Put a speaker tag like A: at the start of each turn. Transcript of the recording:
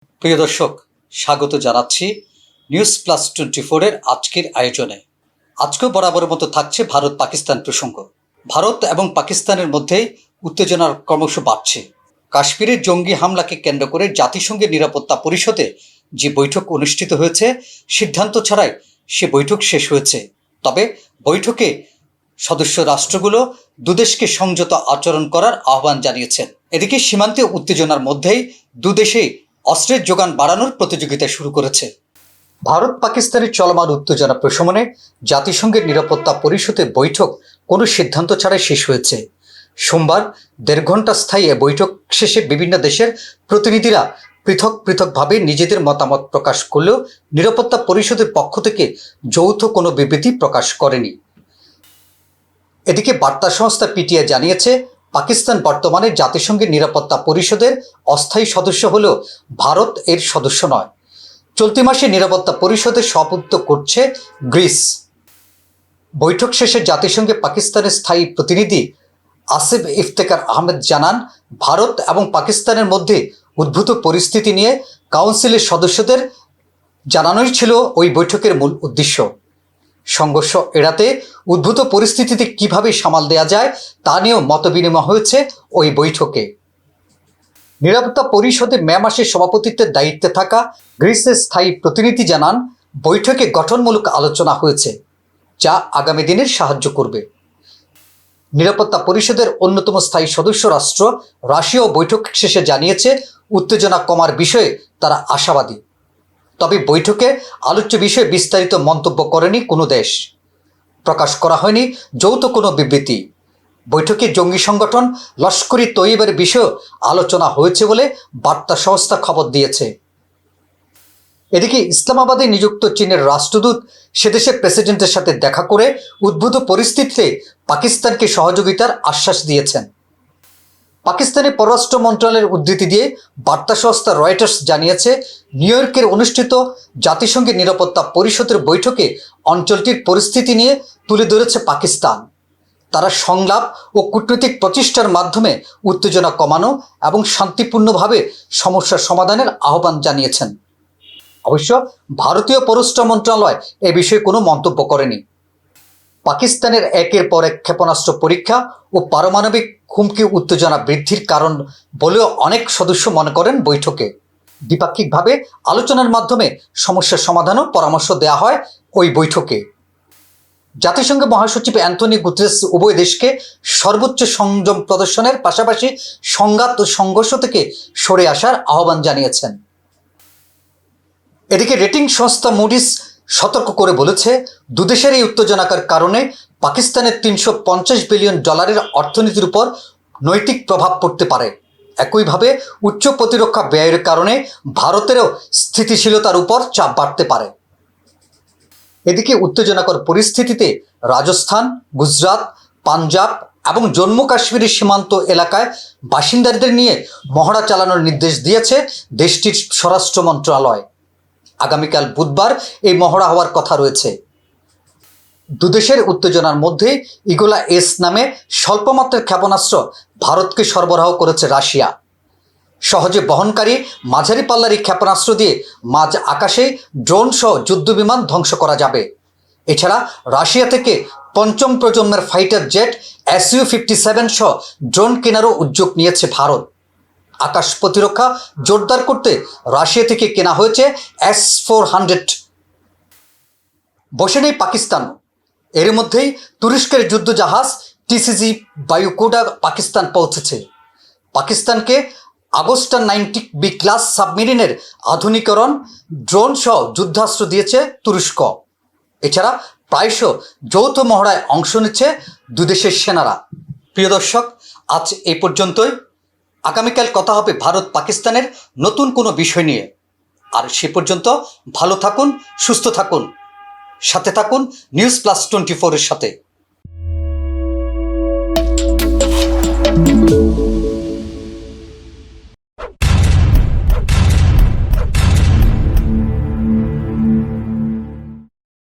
A: প্রিয় দর্শক, স্বাগত জানাচ্ছি নিউজ প্লাস 24 এর আজকের আয়োজনে। আজকেও বরাবরের মতো থাকছে ভারত পাকিস্তান প্রসঙ্গ। ভারত এবং পাকিস্তানের মধ্যে উত্তেজনার ক্রমশ বাড়ছে। কাশ্মীরের জঙ্গি হামলাকে কেন্দ্র করে জাতিসংঘের নিরাপত্তা পরিষদে যে বৈঠক অনুষ্ঠিত হয়েছে, সিদ্ধান্ত ছাড়াই সে বৈঠক শেষ হয়েছে। তবে বৈঠকে সদস্য রাষ্ট্রগুলো দুদেশকে সংযত আচরণ করার আহ্বান জানিয়েছেন। এদিকে সীমান্তে উত্তেজনার মধ্যেই দুদেশেই অস্ত্রের যোগান বাড়ানোর প্রতিযোগিতা শুরু করেছে। ভারত পাকিস্তানের চলমান উত্তেজনা প্রশমনে জাতিসংঘের নিরাপত্তা পরিষদের বৈঠক কোনো সিদ্ধান্ত ছাড়াই শেষ হয়েছে। সোমবার 1.5 ঘন্টা স্থায়ী বৈঠক শেষে বিভিন্ন দেশের প্রতিনিধিরা পৃথকভাবে নিজেদের মতামত প্রকাশ করলেও নিরাপত্তা পরিষদের পক্ষ থেকে যৌথ কোনো বিবৃতি প্রকাশ করেনি। এদিকে বার্তা সংস্থা পিটিআই জানিয়েছে, পাকিস্তান বর্তমানে জাতিসংঘের নিরাপত্তা পরিষদের অস্থায়ী সদস্য হলেও ভারত এর সদস্য নয়। চলতি মাসে নিরাপত্তা পরিষদের সভাপতিত্ব করছে গ্রিস। বৈঠক শেষে জাতিসংঘে পাকিস্তানের স্থায়ী প্রতিনিধি আসিফ ইফতেখার আহমেদ জানান, ভারত এবং পাকিস্তানের মধ্যে উদ্ভূত পরিস্থিতি নিয়ে কাউন্সিলের সদস্যদের জানানোই ছিল ওই বৈঠকের মূল উদ্দেশ্য। সংঘর্ষ এড়াতে উদ্ভূত পরিস্থিতিতে কিভাবে সামাল দেওয়া যায় তা নিয়েও মতবিনিময় হয়েছে ওই বৈঠকে। নিরাপত্তা পরিষদে মে মাসে সভাপতিত্বের দায়িত্বে থাকা গ্রিসের স্থায়ী প্রতিনিধি জানান, বৈঠকে গঠনমূলক আলোচনা হয়েছে, যা আগামী দিনের সাহায্য করবে। নিরাপত্তা পরিষদের অন্যতম স্থায়ী সদস্য রাষ্ট্র রাশিয়াও বৈঠক শেষে জানিয়েছে, উত্তেজনা কমার বিষয়ে তারা আশাবাদী। তবে বৈঠকে আলোচ্য বিষয়ে বিস্তারিত মন্তব্য করেনি কোনো দেশ। প্রকাশ করা হয়নি যৌথ কোনো বিবৃতি। বৈঠকে জঙ্গি সংগঠন লস্কর-ই তৈয়বার বিষয়েও আলোচনা হয়েছে বলে বার্তা সংস্থা খবর দিয়েছে। এদিকে ইসলামাবাদে নিযুক্ত চীনের রাষ্ট্রদূত সেদেশের প্রেসিডেন্টের সাথে দেখা করে উদ্ভূত পরিস্থিতিতে পাকিস্তানকে সহযোগিতার আশ্বাস দিয়েছেন। পাকিস্তানের পররাষ্ট্র মন্ত্রণালয়ের উদ্ধৃতি দিয়ে বার্তা সংস্থা রয়টার্স জানিয়েছে, নিউ ইয়র্কের অনুষ্ঠিত জাতিসংঘের নিরাপত্তা পরিষদের বৈঠকে অঞ্চলটির পরিস্থিতি নিয়ে তুলে ধরেছে পাকিস্তান। তারা সংলাপ ও কূটনৈতিক প্রচেষ্টার মাধ্যমে উত্তেজনা কমানো এবং শান্তিপূর্ণভাবে সমস্যার সমাধানের আহ্বান জানিয়েছেন। অবশ্য ভারতীয় পররাষ্ট্র মন্ত্রণালয় এ বিষয়ে কোনো মন্তব্য করেনি। পাকিস্তানের একের পর এক ক্ষেপণাস্ত্র পরীক্ষা ও পারমাণবিক হুমকি উত্তেজনা বৃদ্ধির কারণ বলেও অনেক সদস্য মনে করেন। বৈঠকে দ্বিপাক্ষিকভাবে আলোচনার মাধ্যমে সমস্যার সমাধানও পরামর্শ দেওয়া হয় ওই বৈঠকে। জাতিসংঘ মহাসচিব অ্যান্টনি গুতেরেস উভয় দেশকে সর্বোচ্চ সংযম প্রদর্শনের পাশাপাশি সংঘাত ও সংঘর্ষ থেকে সরে আসার আহ্বান জানিয়েছেন। এদিকে রেটিং সংস্থা মুডিস সতর্ক করে বলেছে, দুদেশের এই উত্তেজনাকার কারণে পাকিস্তানের $350 বিলিয়ন অর্থনীতির উপর নৈতিক প্রভাব পড়তে পারে। একইভাবে উচ্চ প্রতিরক্ষা ব্যয়ের কারণে ভারতেরও স্থিতিশীলতার উপর চাপ বাড়তে পারে। এদিকে উত্তেজনাকর পরিস্থিতিতে রাজস্থান, গুজরাট, পাঞ্জাব এবং জম্মু কাশ্মীরের সীমান্ত এলাকায় বাসিন্দাদের নিয়ে মহড়া চালানোর নির্দেশ দিয়েছে দেশটির স্বরাষ্ট্র মন্ত্রণালয়। আগামীকাল বুধবার এই মহড়া হওয়ার কথা রয়েছে। দুদেশের উত্তেজনার মধ্যে ইগোলা এস নামে স্বল্পমাত্রার ক্ষেপণাস্ত্র ভারতকে সরবরাহ করেছে রাশিয়া। সহজে বহনকারী মাঝারি পাল্লার এই ক্ষেপণাস্ত্র দিয়ে মাঝ আকাশে ড্রোন সহ যুদ্ধবিমান ধ্বংস করা যাবে। এছাড়া রাশিয়া থেকে পঞ্চম প্রজন্মের ফাইটার জেট Su-57 সহ ড্রোন কেনারও উদ্যোগ নিয়েছে ভারত। আকাশ প্রতিরক্ষা জোরদার করতে রাশিয়া থেকে কেনা হয়েছে S-400। বসে নেই পাকিস্তান। এর মধ্যেই তুরস্কের যুদ্ধজাহাজ TCG বায়ুকোডা পাকিস্তান পৌঁছেছে। পাকিস্তানকে আগস্টা 90B ক্লাস সাবমেরিনের আধুনিকরণ, ড্রোন সহ যুদ্ধাস্ত্র দিয়েছে তুরস্ক। এছাড়া প্রায়শ যৌথ মহড়ায় অংশ নিচ্ছে দুদেশের সেনারা। প্রিয় দর্শক, আজ এই পর্যন্তই। আগামীকাল কথা হবে ভারত পাকিস্তানের নতুন কোনো বিষয় নিয়ে। আর সে পর্যন্ত ভালো থাকুন, সুস্থ থাকুন, সাথে থাকুন নিউজ প্লাস 24 এর সাথে।